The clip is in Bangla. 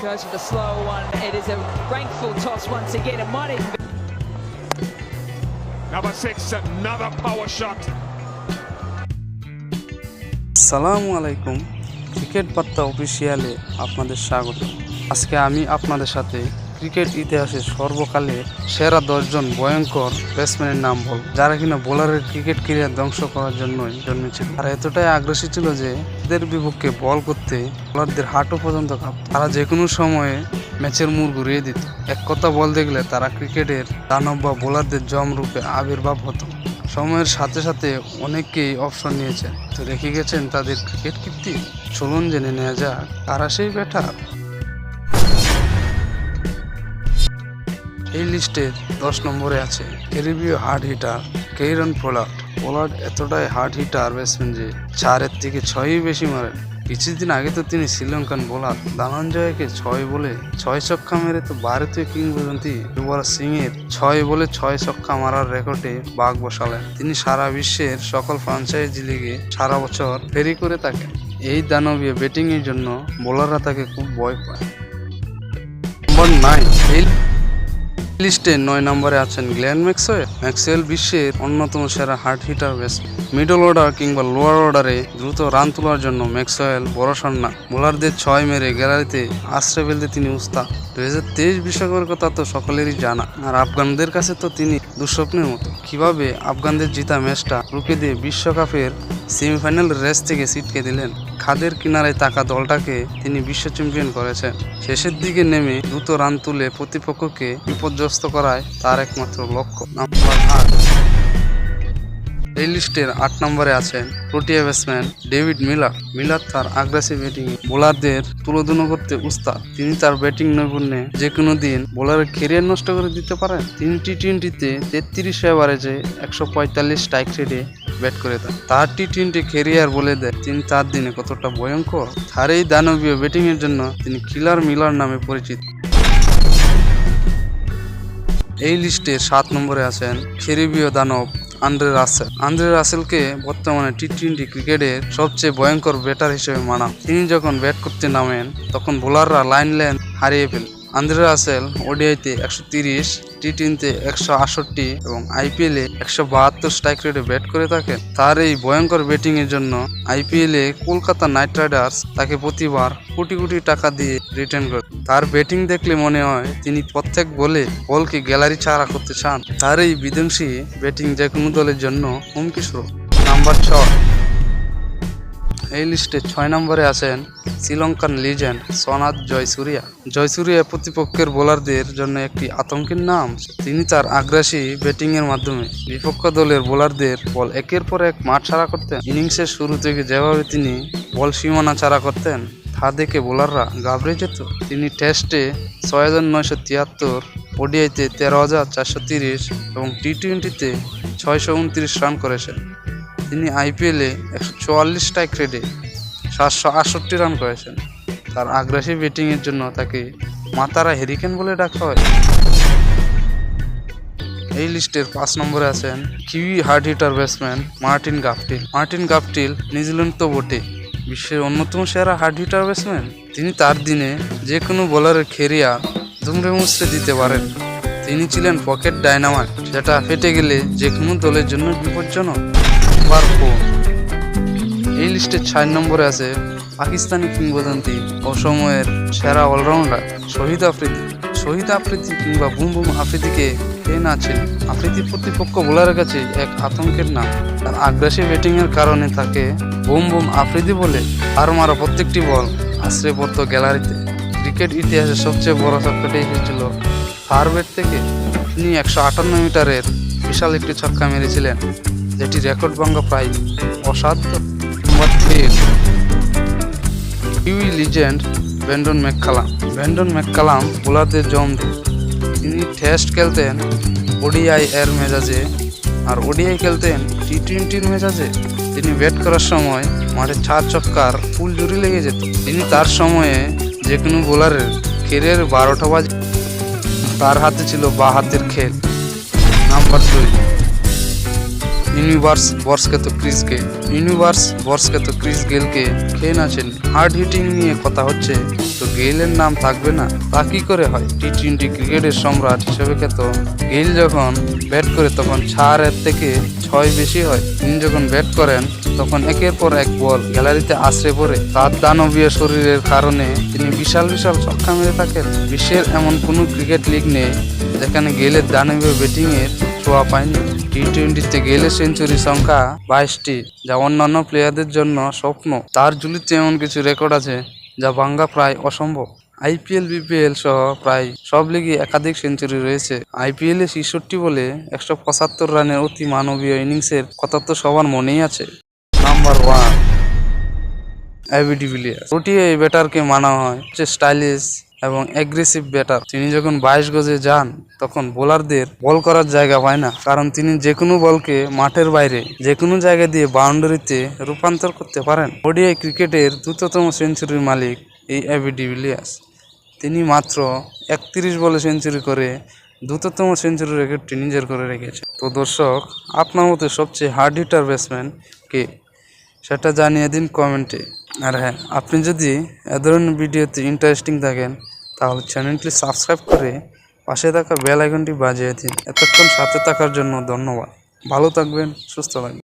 Goes for the slow one. It is a rankful toss once again. It might even be. Number 6, another power shot. আসসালামু আলাইকুম, ক্রিকেট বার্তা অফিসিয়ালে আপনাদের স্বাগত। আজকে আমি আপনাদের সাথে ক্রিকেট ইতিহাসের সর্বকালের সেরা 10 জন ভয়ঙ্কর ব্যাটসম্যানের নাম বল, যারা কিনা বোলারের ক্রিকেট ক্যারিয়ার ধ্বংস করার জন্যই জন্মেছিল। আর এতটাই আগ্রাসী ছিল যে এদের বিপক্ষে বল করতে বোলারদের হাঁটু পর্যন্ত কাঁপত। তারা যে কোনো সময়ে ম্যাচের মোড় ঘুরিয়ে দিত। এক কথা বলতে গেলে তারা ক্রিকেটের দানব বা বোলারদের জম রূপে আবির্ভাব হতো। সময়ের সাথে সাথে অনেকেই অপশন নিয়েছেন, তো রেখে গেছেন তাদের ক্রিকেট কীর্তি। চলুন জেনে নেওয়া যাক কারা সেই ব্যাটার। এই লিস্টে 10 নম্বরে আছে ক্যারিবীয় হার্ড হিটার কেইরন পোলার্ড। পোলার্ড এতটাই হার্ড হিটার ব্যাটসম্যান যে 4-এর থেকে 6ই বেশি মারেন। কিছুদিন আগে তো তিনি শ্রীলঙ্কান বোলার ধনঞ্জয়কে 6 বলে 6 ছক্কা মেরে তো ভারতীয় কিংবদন্তি যুবরাজ সিং এর 6 বলে 6 ছক্কা মারার রেকর্ডে বাঘ বসালেন। তিনি সারা বিশ্বের সকল ফ্র্যাঞ্চাইজি লিগে সারা বছর ফেরি করে থাকেন। এই দানবীয় ব্যাটিং এর জন্য বোলাররা তাকে খুব ভয় পায়। নম্বর 9, এই লিস্টে 9 নম্বরে আছেন গ্লেন ম্যাক্সওয়েল। ম্যাক্সওয়েল বিশ্বের অন্যতম সেরা hard hitter batsman. Middle order কিংবা লোয়ার অর্ডারে দ্রুত রান তোলার জন্য ম্যাক্সওয়েল বড়সড় না। বোলারদের 6 মেরে গ্যালারিতে আশ্রয় ফেলতে তিনি উস্তাদ। 2023 বিশ্বকাপের কথা তো সকলেরই জানা, আর আফগানদের কাছে তো তিনি দুঃস্বপ্নের মতো। কিভাবে আফগানদের জিতা ম্যাচটা রুখে দিয়ে বিশ্বকাপের সেমিফাইনাল রেস থেকে ছিটকে দিলেন। খাদের কিনারায় থাকা দলটাকে তিনি বিশ্ব চ্যাম্পিয়ন করেছেন। শেষের দিকে নেমে দ্রুত রান তুলে প্রতিপক্ষকে বিপর্যস্ত করায় তার একমাত্র লক্ষ্য। নাম্বার 8, এই লিস্টের 8 নম্বরে আছেন Protea batsman David Miller. Miller তার আগ্রাসিভ ব্যাটিং বোলারদের তুলোধুনো করতে উস্তাদ। তিনি তার ব্যাটিং নৈপুণ্যে যে কোনো দিন বোলারের ক্যারিয়ার নষ্ট করে দিতে পারেন। তিনি টি-20তে 33 এভারেজে 145 স্ট্রাইক রেটে ব্যাট করে দেন। তার টি-20 ক্যারিয়ার বলে দেয় তিনি তার দিনে কতটা ভয়ঙ্কর। তার এই দানবীয় ব্যাটিং এর জন্য তিনি কিলার মিলার নামে পরিচিত। এই লিস্টে 7 নম্বরে আছেন ক্যারিবীয় দানব আন্দ্রে রাসেল। আন্দ্রে রাসেলকে বর্তমানে টি-20 ক্রিকেটের সবচেয়ে ভয়ঙ্কর ব্যাটার হিসেবে মানা। তিনি যখন ব্যাট করতে নামেন তখন বোলাররা লাইন লেন্থ হারিয়ে ফেলে। আন্দ্রে রাসেল ওডিআইতে 130, টি-20তে 168 এবং আইপিএলে 172 স্ট্রাইক রেটে ব্যাট করে থাকেন। তার এই ভয়ঙ্কর ব্যাটিং এর জন্য আইপিএলে কলকাতা নাইট রাইডার্স তাকে প্রতিবার কোটি কোটি টাকা দিয়ে রিটার্ন করে। তার ব্যাটিং দেখলে মনে হয় তিনি প্রত্যেক বলকে গ্যালারি ছাড়া করতে চান। তার এই বিধ্বংসী ব্যাটিং যে কোনো দলের জন্য হুমকি স্বরূপ। নাম্বার 6, এই লিস্টে 6 নম্বরে আছেন শ্রীলঙ্কান লিজেন্ড সনাথ জয়সূরিয়া। জয়সূরিয়া প্রতিপক্ষের বোলারদের জন্য একটি আতঙ্কের নাম। তিনি তার আগ্রাসী ব্যাটিং এর মাধ্যমে বিপক্ষ দলের বোলারদের বল একের পর এক মাঠ ছাড়া করতেন। ইনিংসের শুরু থেকে যেভাবে তিনি বল সীমানা ছাড়া করতেন তা দেখে বোলাররা ঘাবড়ে যেত। তিনি টেস্টে 6,973, ওডিআইতে 13,430 এবং টি-20তে 629 রান করেছেন। তিনি আইপিএলে 144 স্ট্রাইক রেটে 768 রান করেছেন। তার আগ্রাসী ব্যাটিং এর জন্য তাকে মাতারা হেরিকেন বলে ডাকা হয়। এই লিস্টের 5 নম্বরে আছেন kiwi hard hitter batsman Martin Guptill. Martin Guptill New Zealand তো বটে, বিশ্বের অন্যতম সেরা হার্ড হিটার ব্যাটসম্যান। তিনি তার দিনে যে কোনো বোলারের ক্যারিয়ার দুমড়ে মুচড়ে দিতে পারেন। তিনি ছিলেন পকেট ডায়নামাইট, যেটা ফেটে গেলে যে কোনো দলের জন্য বিপজ্জনক। নাম্বার 4, এই লিস্টে 6 নম্বরে আছে পাকিস্তানি কিংবদন্তি ও সময়ের সেরা অলরাউন্ডার শহীদ আফ্রিদি। শহীদ আফ্রিদি কিংবা বুম বুম আফ্রিদিকে কে না চেনে। আফ্রিদি প্রতিপক্ষ বোলারের কাছে এক আতঙ্কের নাম। তার আগ্রাসী ব্যাটিং এর কারণে তাকে বুম বুম আফ্রিদি বলে। আর মারা প্রত্যেকটি বল আশ্রে পড়ত গ্যালারিতে। ক্রিকেট ইতিহাসে সবচেয়ে বড় ছক্কাটি এসেছিল তার ব্যাট থেকে। তিনি 158 মিটারের বিশাল একটি ছক্কা মেরেছিলেন, যেটি রেকর্ড ভাঙা প্রায় অসাধ্য। Number 3, Kiwi legend Brendon McCullum. Brendon McCullum বোলারদের জম দেন। তিনি টেস্ট খেলতেন ওডিআই এর মেজাজে, আর ওডিআই খেলতেন টি-20-র মেজাজে। তিনি ব্যাট করার সময় মাঠে 4 ছক্কার ফুল জুড়ি লেগে যেত। তিনি তার সময়ে যে কোনো বোলারের ক্যারিয়ার 12টা বাজে। তার হাতে ছিল বা হাতের খেল। নাম্বার 2, ইউনিভার্স বর্ষকে তো ক্রিস গেলকে খেয়ে নাচেন। হার্ড হিটিং নিয়ে কথা হচ্ছে, তো গেইলের নাম থাকবে না? তা কি করে হয়? টি-20 ক্রিকেটের সম্রাট হিসেবে খ্যাত গেইল যখন ব্যাট করে তখন 4 থেকে 6 বেশি হয়। তিনি যখন ব্যাট করেন তখন একের পর এক বল গ্যালারিতে আছড়ে পড়ে। তার দানবীয় শরীরের কারণে তিনি বিশাল বিশাল ছক্কা মেরে থাকেন। বিশ্বের এমন কোনো ক্রিকেট লিগ নেই যেখানে গেইলের দানবীয় ব্যাটিং এর ছোঁয়া পায়নি। টি-20তে গেইলের সেঞ্চুরি সংখ্যা 22টি, যা অন্যান্য প্লেয়ারদের জন্য স্বপ্ন। তার ঝুলিতে এমন কিছু রেকর্ড আছে যা ভাঙা প্রায় অসম্ভব। আইপিএল, বিপিএল সহ প্রায় সব লিগে একাধিক সেঞ্চুরি রয়েছে। আইপিএলে 66 বলে 175 রানের অতি মানবীয় ইনিংসের কথা তো সবার মনেই আছে। Number 1, AB de Villiers. ওটিআই এই ব্যাটারকে মানা হয় স্টাইলিশ এবং অ্যাগ্রেসিভ ব্যাটার। তিনি যখন 22 গজে যান তখন বোলারদের বল করার জায়গা পায় না, কারণ তিনি যে কোনো বলকে মাঠের বাইরে যে কোনো জায়গা দিয়ে বাউন্ডারিতে রূপান্তর করতে পারেন। ওডিআই ক্রিকেটের দ্রুততম সেঞ্চুরির মালিক এই এবি ডিভিলিয়ার্স। তিনি মাত্র 31 বলে সেঞ্চুরি করে দ্রুততম সেঞ্চুরি রেকর্ডটি নিজের করে রেখেছে। তো দর্শক, আপনার মতে সবচেয়ে হার্ড হিটার ব্যাটসম্যান কে, সেটা জানিয়ে দিন কমেন্টে। আর হ্যাঁ, আপনি যদি এ ধরনের ভিডিওতে ইন্টারেস্টিং থাকেন তাহলে চ্যানেলটি সাবস্ক্রাইব করে পাশে থাকা বেল আইকনটি বাজিয়ে দিন। এতক্ষণ সাথে থাকার জন্য ধন্যবাদ। ভালো থাকবেন, সুস্থ থাকবেন।